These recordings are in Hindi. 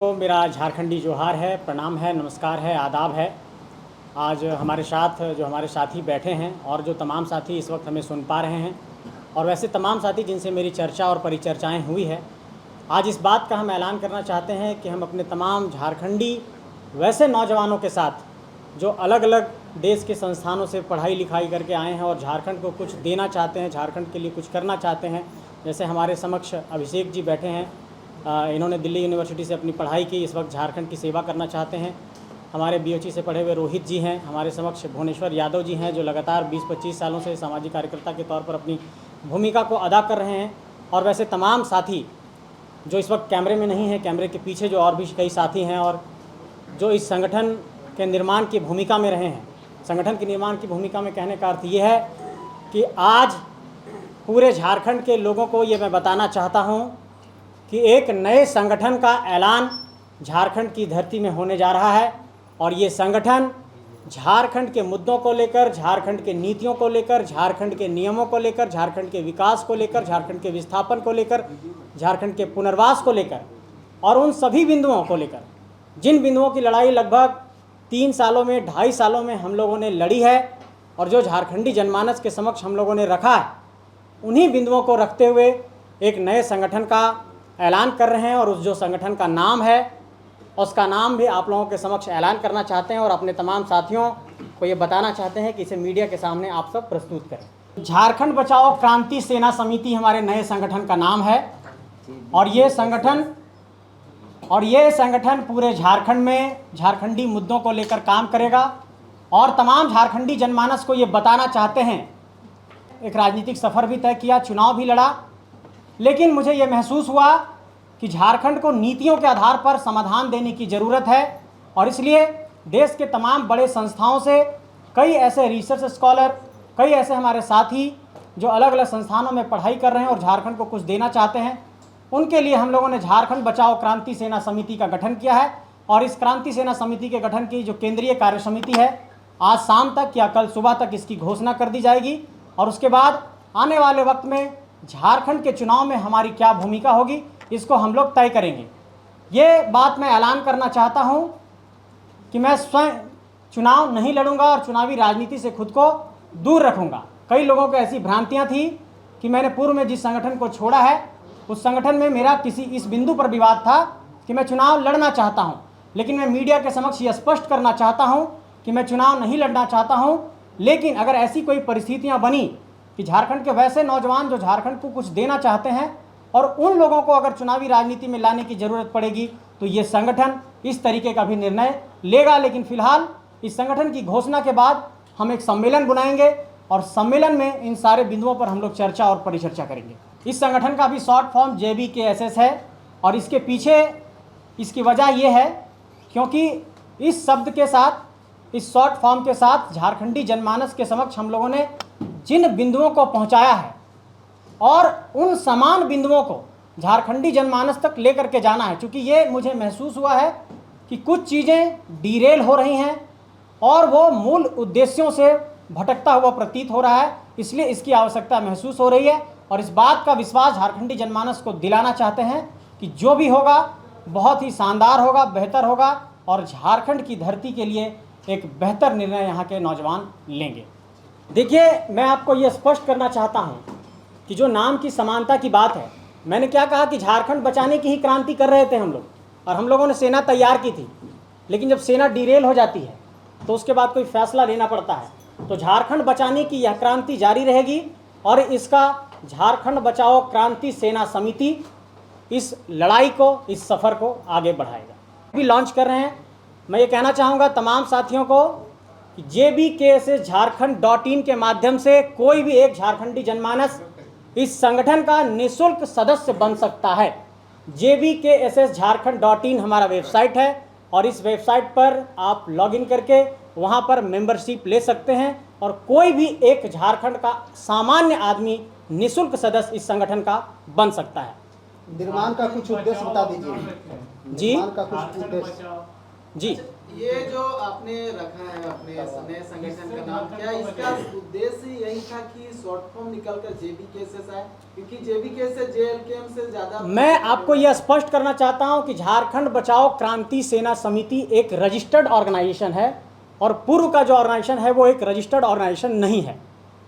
तो मेरा झारखंडी जोहार है, प्रणाम है, नमस्कार है, आदाब है। आज हमारे साथ जो हमारे साथी बैठे हैं और जो तमाम साथी इस वक्त हमें सुन पा रहे हैं और वैसे तमाम साथी जिनसे मेरी चर्चा और परिचर्चाएं हुई है, आज इस बात का हम ऐलान करना चाहते हैं कि हम अपने तमाम झारखंडी वैसे नौजवानों के साथ जो अलग अलग देश के संस्थानों से पढ़ाई लिखाई करके आए हैं और झारखंड को कुछ देना चाहते हैं, झारखंड के लिए कुछ करना चाहते हैं। जैसे हमारे समक्ष अभिषेक जी बैठे हैं, इन्होंने दिल्ली यूनिवर्सिटी से अपनी पढ़ाई की, इस वक्त झारखंड की सेवा करना चाहते हैं। हमारे बीओची से पढ़े हुए रोहित जी हैं, हमारे समक्ष भुवनेश्वर यादव जी हैं जो लगातार 20-25 सालों से सामाजिक कार्यकर्ता के तौर पर अपनी भूमिका को अदा कर रहे हैं। और वैसे तमाम साथी जो इस वक्त कैमरे में नहीं हैं, कैमरे के पीछे जो और भी कई साथी हैं और जो इस संगठन के निर्माण की भूमिका में रहे हैं। संगठन के निर्माण की भूमिका में कहने का अर्थ ये है कि आज पूरे झारखंड के लोगों को ये मैं बताना चाहता हूँ कि एक नए संगठन का ऐलान झारखंड की धरती में होने जा रहा है। और ये संगठन झारखंड के मुद्दों को लेकर, झारखंड के नीतियों को लेकर, झारखंड के नियमों को लेकर, झारखंड के विकास को लेकर, झारखंड के विस्थापन को लेकर, झारखंड के पुनर्वास को लेकर और उन सभी बिंदुओं को लेकर जिन बिंदुओं की लड़ाई लगभग 3 सालों में, 2.5 सालों में हम लोगों ने लड़ी है और जो झारखंडी जनमानस के समक्ष हम लोगों ने रखा है, उन्हीं बिंदुओं को रखते हुए एक नए संगठन का ऐलान कर रहे हैं। और उस जो संगठन का नाम है उसका नाम भी आप लोगों के समक्ष ऐलान करना चाहते हैं और अपने तमाम साथियों को ये बताना चाहते हैं कि इसे मीडिया के सामने आप सब प्रस्तुत करें। झारखंड बचाओ क्रांति सेना समिति हमारे नए संगठन का नाम है और ये संगठन पूरे झारखंड में झारखंडी मुद्दों को लेकर काम करेगा और तमाम झारखंडी जनमानस को ये बताना चाहते हैं। एक राजनीतिक सफ़र भी तय किया, चुनाव भी लड़ा, लेकिन मुझे ये महसूस हुआ कि झारखंड को नीतियों के आधार पर समाधान देने की ज़रूरत है। और इसलिए देश के तमाम बड़े संस्थाओं से कई ऐसे रिसर्च स्कॉलर, कई ऐसे हमारे साथी जो अलग अलग संस्थानों में पढ़ाई कर रहे हैं और झारखंड को कुछ देना चाहते हैं, उनके लिए हम लोगों ने झारखंड बचाओ क्रांति सेना समिति का गठन किया है। और इस क्रांति सेना समिति के गठन की जो केंद्रीय कार्य समिति है, आज शाम तक या कल सुबह तक इसकी घोषणा कर दी जाएगी और उसके बाद आने वाले वक्त में झारखंड के चुनाव में हमारी क्या भूमिका होगी इसको हम लोग तय करेंगे। ये बात मैं ऐलान करना चाहता हूँ कि मैं स्वयं चुनाव नहीं लड़ूंगा और चुनावी राजनीति से खुद को दूर रखूंगा। कई लोगों को ऐसी भ्रांतियाँ थी कि मैंने पूर्व में जिस संगठन को छोड़ा है उस संगठन में मेरा किसी इस बिंदु पर विवाद था कि मैं चुनाव लड़ना चाहता हूँ, लेकिन मैं मीडिया के समक्ष ये स्पष्ट करना चाहता हूँ कि मैं चुनाव नहीं लड़ना चाहता हूँ। लेकिन अगर ऐसी कोई परिस्थितियाँ बनी कि झारखंड के वैसे नौजवान जो झारखंड को कुछ देना चाहते हैं और उन लोगों को अगर चुनावी राजनीति में लाने की ज़रूरत पड़ेगी तो ये संगठन इस तरीके का भी निर्णय लेगा। लेकिन फिलहाल इस संगठन की घोषणा के बाद हम एक सम्मेलन बुलाएंगे और सम्मेलन में इन सारे बिंदुओं पर हम लोग चर्चा और परिचर्चा करेंगे। इस संगठन का भी शॉर्ट फॉर्म JBKSS है और इसके पीछे इसकी वजह यह है क्योंकि इस शब्द के साथ, इस शॉर्ट फॉर्म के साथ झारखंडी जनमानस के समक्ष हम लोगों ने जिन बिंदुओं को पहुंचाया है और उन समान बिंदुओं को झारखंडी जनमानस तक लेकर के जाना है। क्योंकि ये मुझे महसूस हुआ है कि कुछ चीज़ें डीरेल हो रही हैं और वो मूल उद्देश्यों से भटकता हुआ प्रतीत हो रहा है, इसलिए इसकी आवश्यकता महसूस हो रही है। और इस बात का विश्वास झारखंडी जनमानस को दिलाना चाहते हैं कि जो भी होगा बहुत ही शानदार होगा, बेहतर होगा और झारखंड की धरती के लिए एक बेहतर निर्णय यहाँ के नौजवान लेंगे। देखिए, मैं आपको ये स्पष्ट करना चाहता हूँ कि जो नाम की समानता की बात है, मैंने क्या कहा कि झारखंड बचाने की ही क्रांति कर रहे थे हम लोग और हम लोगों ने सेना तैयार की थी। लेकिन जब सेना डिरेल हो जाती है तो उसके बाद कोई फैसला लेना पड़ता है। तो झारखंड बचाने की यह क्रांति जारी रहेगी और इसका झारखंड बचाओ क्रांति सेना समिति इस लड़ाई को, इस सफ़र को आगे बढ़ाएगा। अभी लॉन्च कर रहे हैं। मैं ये कहना चाहूँगा तमाम साथियों को कि JBKSS झारखंड.in के माध्यम से कोई भी एक झारखंडी जनमानस इस संगठन का निःशुल्क सदस्य बन सकता है। JBKSS झारखंड.in हमारा वेबसाइट है और इस वेबसाइट पर आप लॉगिन करके वहाँ पर मेंबरशिप ले सकते हैं और कोई भी एक झारखंड का सामान्य आदमी निःशुल्क सदस्य इस संगठन का बन सकता है। निर्माण का कुछ उद्देश्य बता दीजिए। जी, निर्माण का कुछ उद्देश्य। जी। ये जो आपने रखा है अपने नए संगठन का नाम, क्या इसका उद्देश्य यही था कि शॉर्ट फॉर्म निकलकर जेबीके से आए? क्योंकि जेबीके से जेएलकेएम से ज्यादा। मैं आपको यह स्पष्ट करना चाहता हूं कि झारखंड बचाओ क्रांति सेना समिति एक रजिस्टर्ड ऑर्गेनाइजेशन है और पूर्व का जो ऑर्गेनाइजेशन है वो एक रजिस्टर्ड ऑर्गेनाइजेशन नहीं है।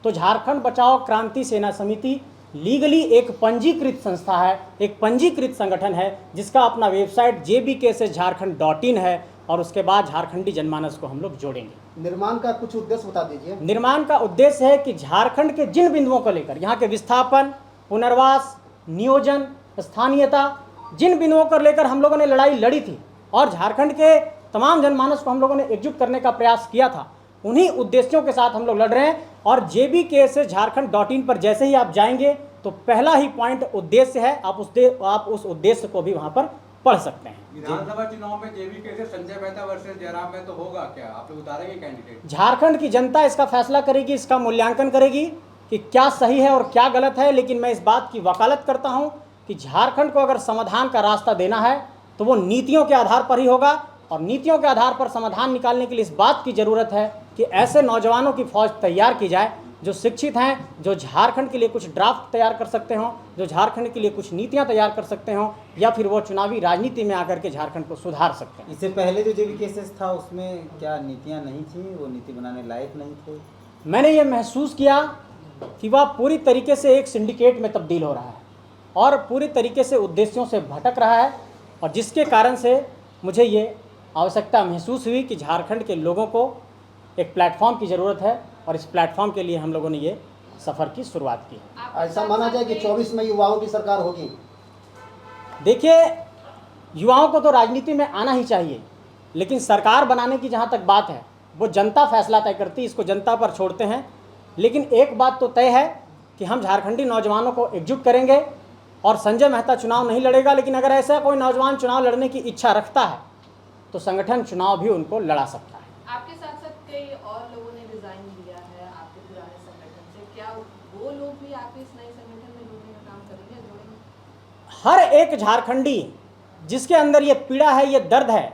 तो झारखंड बचाओ क्रांति सेना समिति लीगली एक पंजीकृत संस्था है, एक पंजीकृत संगठन है जिसका अपना वेबसाइट jbkssjharkhand.in है और उसके बाद झारखंडी जनमानस को हम लोग जोड़ेंगे। निर्माण का कुछ उद्देश्य बता दीजिए। निर्माण का उद्देश्य है कि झारखंड के जिन बिंदुओं को लेकर, यहाँ के विस्थापन, पुनर्वास, नियोजन, स्थानीयता, जिन बिंदुओं को लेकर हम लोगों ने लड़ाई लड़ी थी और झारखंड के तमाम जनमानस को हम लोगों ने एकजुट करने का प्रयास किया था, उन्हीं उद्देश्यों के साथ हम लोग लड़ रहे हैं। और jbkssjharkhand.in पर जैसे ही आप जाएंगे तो पहला ही पॉइंट उद्देश्य है, आप उस उद्देश्य को भी वहाँ पर पढ़ सकते हैं। विधानसभा चुनाव में जेबीके से संजय मेहता वर्सेस जयराम में तो होगा क्या? आप लोग उतारेंगे कैंडिडेट? झारखंड की जनता इसका फैसला करेगी, इसका मूल्यांकन करेगी कि क्या सही है और क्या गलत है। लेकिन मैं इस बात की वकालत करता हूं कि झारखंड को अगर समाधान का रास्ता देना है तो वो नीतियों के आधार पर ही होगा और नीतियों के आधार पर समाधान निकालने के लिए इस बात की ज़रूरत है कि ऐसे नौजवानों की फौज तैयार की जाए जो शिक्षित हैं, जो झारखंड के लिए कुछ ड्राफ्ट तैयार कर सकते हों, जो झारखंड के लिए कुछ नीतियां तैयार कर सकते हों या फिर वो चुनावी राजनीति में आकर के झारखंड को सुधार सकते हैं। इससे पहले जो जेबीके था उसमें क्या नीतियां नहीं थी, वो नीति बनाने लायक नहीं थे? मैंने ये महसूस किया कि वह पूरी तरीके से एक सिंडिकेट में तब्दील हो रहा है और पूरी तरीके से उद्देश्यों से भटक रहा है और जिसके कारण से मुझे ये आवश्यकता महसूस हुई कि झारखंड के लोगों को एक प्लेटफॉर्म की ज़रूरत है और इस प्लेटफॉर्म के लिए हम लोगों ने ये सफ़र की शुरुआत की। ऐसा माना जाए कि 24 में युवाओं की सरकार होगी। देखिए, युवाओं को तो राजनीति में आना ही चाहिए, लेकिन सरकार बनाने की जहाँ तक बात है वो जनता फैसला तय करती है, इसको जनता पर छोड़ते हैं। लेकिन एक बात तो तय है कि हम झारखंडी नौजवानों को एकजुट करेंगे और संजय मेहता चुनाव नहीं लड़ेगा, लेकिन अगर ऐसा कोई नौजवान चुनाव लड़ने की इच्छा रखता है तो संगठन चुनाव भी उनको लड़ा सकता है। आपके साथ साथ कई और लोगों ने रिजाइन दिया है आपके पुराने संगठन से, क्या वो लोग भी आपके इस नए संगठन में जुड़ने का काम करेंगे, जोड़ेंगे? हर एक झारखंडी जिसके अंदर ये पीड़ा है, ये दर्द है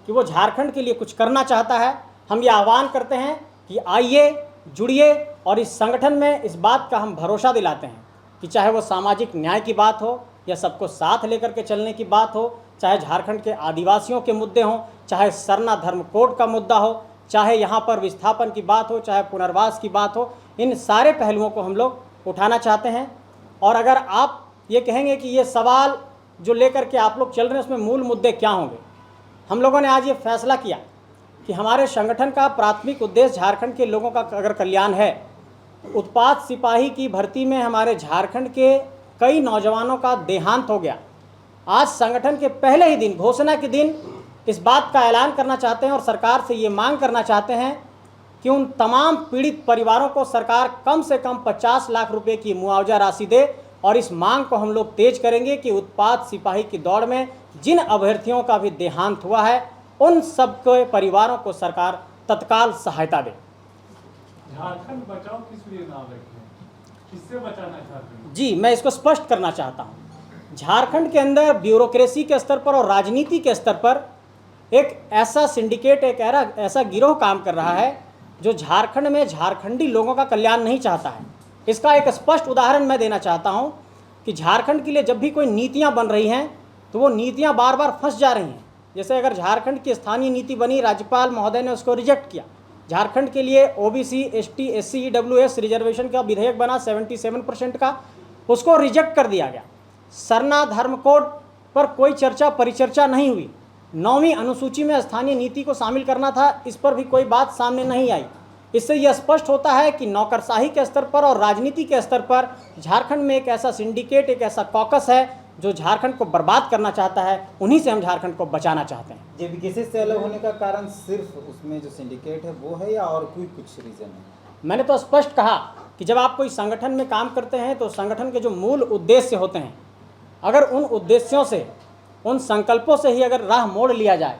कि वो झारखंड के लिए कुछ करना चाहता है, हम ये आह्वान करते हैं कि आइए, जुड़िए और इस संगठन में इस बात का हम भरोसा दिलाते हैं कि चाहे वो सामाजिक न्याय की बात हो या सबको साथ लेकर के चलने की बात हो, चाहे झारखंड के आदिवासियों के मुद्दे हों, चाहे सरना धर्म कोड का मुद्दा हो, चाहे यहाँ पर विस्थापन की बात हो, चाहे पुनर्वास की बात हो, इन सारे पहलुओं को हम लोग उठाना चाहते हैं। और अगर आप ये कहेंगे कि ये सवाल जो लेकर के आप लोग चल रहे हैं उसमें मूल मुद्दे क्या होंगे, हम लोगों ने आज ये फैसला किया कि हमारे संगठन का प्राथमिक उद्देश्य झारखंड के लोगों का अगर कल्याण है, उत्पाद सिपाही की भर्ती में हमारे झारखंड के कई नौजवानों का देहांत हो गया। आज संगठन के पहले ही दिन, घोषणा के दिन, इस बात का ऐलान करना चाहते हैं और सरकार से ये मांग करना चाहते हैं कि उन तमाम पीड़ित परिवारों को सरकार कम से कम 50 लाख रुपए की मुआवजा राशि दे। और इस मांग को हम लोग तेज करेंगे कि उत्पाद सिपाही की दौड़ में जिन अभ्यर्थियों का भी देहांत हुआ है उन सबके परिवारों को सरकार तत्काल सहायता दे। झारखंड बचाओ किस लिए नाम रखे, किससे बचाना चाहते हैं? जी, मैं इसको स्पष्ट करना चाहता हूँ। झारखंड के अंदर ब्यूरोक्रेसी के स्तर पर और राजनीति के स्तर पर एक ऐसा सिंडिकेट, एक ऐसा गिरोह काम कर रहा है जो झारखंड में झारखंडी लोगों का कल्याण नहीं चाहता है। इसका एक स्पष्ट उदाहरण मैं देना चाहता हूँ कि झारखंड के लिए जब भी कोई नीतियाँ बन रही हैं तो वो नीतियाँ बार बार फंस जा रही हैं। जैसे अगर झारखंड की स्थानीय नीति बनी, राज्यपाल महोदय ने उसको रिजेक्ट किया। झारखंड के लिए OBC, ST, SC, EWS reservation का विधेयक बना 77% का, उसको रिजेक्ट कर दिया गया। सरना धर्म कोड पर कोई चर्चा परिचर्चा नहीं हुई। 9वीं अनुसूची में स्थानीय नीति को शामिल करना था, इस पर भी कोई बात सामने नहीं आई। इससे यह स्पष्ट होता है कि नौकरशाही के स्तर पर और राजनीति के स्तर पर झारखंड में एक ऐसा सिंडिकेट, एक ऐसा कॉकस है जो झारखंड को बर्बाद करना चाहता है। उन्हीं से हम झारखंड को बचाना चाहते हैं। जेबीके से अलग होने का कारण सिर्फ उसमें जो सिंडिकेट है वो है या और कोई कुछ रीज़न है? मैंने तो स्पष्ट कहा कि जब आप कोई संगठन में काम करते हैं तो संगठन के जो मूल उद्देश्य होते हैं, अगर उन उद्देश्यों से, उन संकल्पों से ही अगर राह मोड़ लिया जाए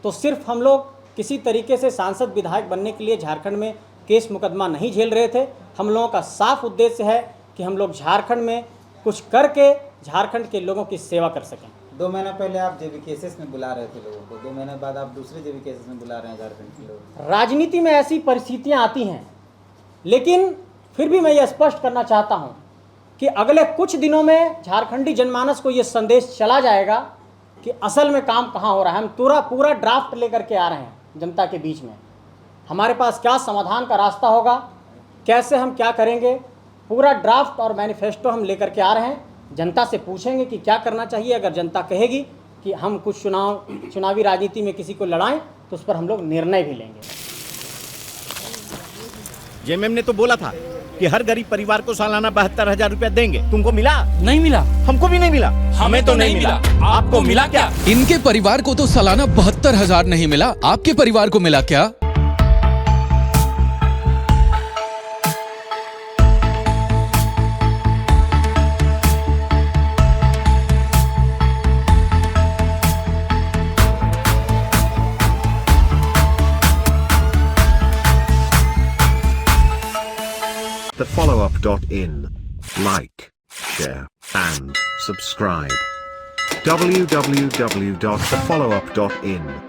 तो सिर्फ हम लोग किसी तरीके से सांसद विधायक बनने के लिए झारखंड में केस मुकदमा नहीं झेल रहे थे। हम लोगों का साफ उद्देश्य है कि हम लोग झारखंड में कुछ करके झारखंड के लोगों की सेवा कर सकें। 2 महीना पहले आप जेबी केसेस में बुला रहे थे लोगों को, 2 महीने बाद आप दूसरे जेबी केसेस में बुला रहे हैं झारखंड के लोग। राजनीति में ऐसी परिस्थितियां आती हैं, लेकिन फिर भी मैं ये स्पष्ट करना चाहता हूं कि अगले कुछ दिनों में झारखंडी जनमानस को ये संदेश चला जाएगा कि असल में काम कहाँ हो रहा है। हम पूरा ड्राफ्ट लेकर के आ रहे हैं जनता के बीच में। हमारे पास क्या समाधान का रास्ता होगा, कैसे हम क्या करेंगे, पूरा ड्राफ्ट और मैनिफेस्टो हम लेकर के आ रहे हैं। जनता से पूछेंगे कि क्या करना चाहिए। अगर जनता कहेगी कि हम कुछ चुनावी राजनीति में किसी को लड़ाएं तो उस पर हम लोग निर्णय भी लेंगे। जेएमएम ने तो बोला था कि हर गरीब परिवार को सालाना 72,000 रुपया देंगे। तुमको मिला? नहीं मिला। हमको भी नहीं मिला। हमें तो नहीं मिला। आपको मिला क्या? इनके परिवार को तो सालाना 72,000 नहीं मिला, आपके परिवार को मिला क्या? thefollowup.in. Like, share, and subscribe. www.thefollowup.in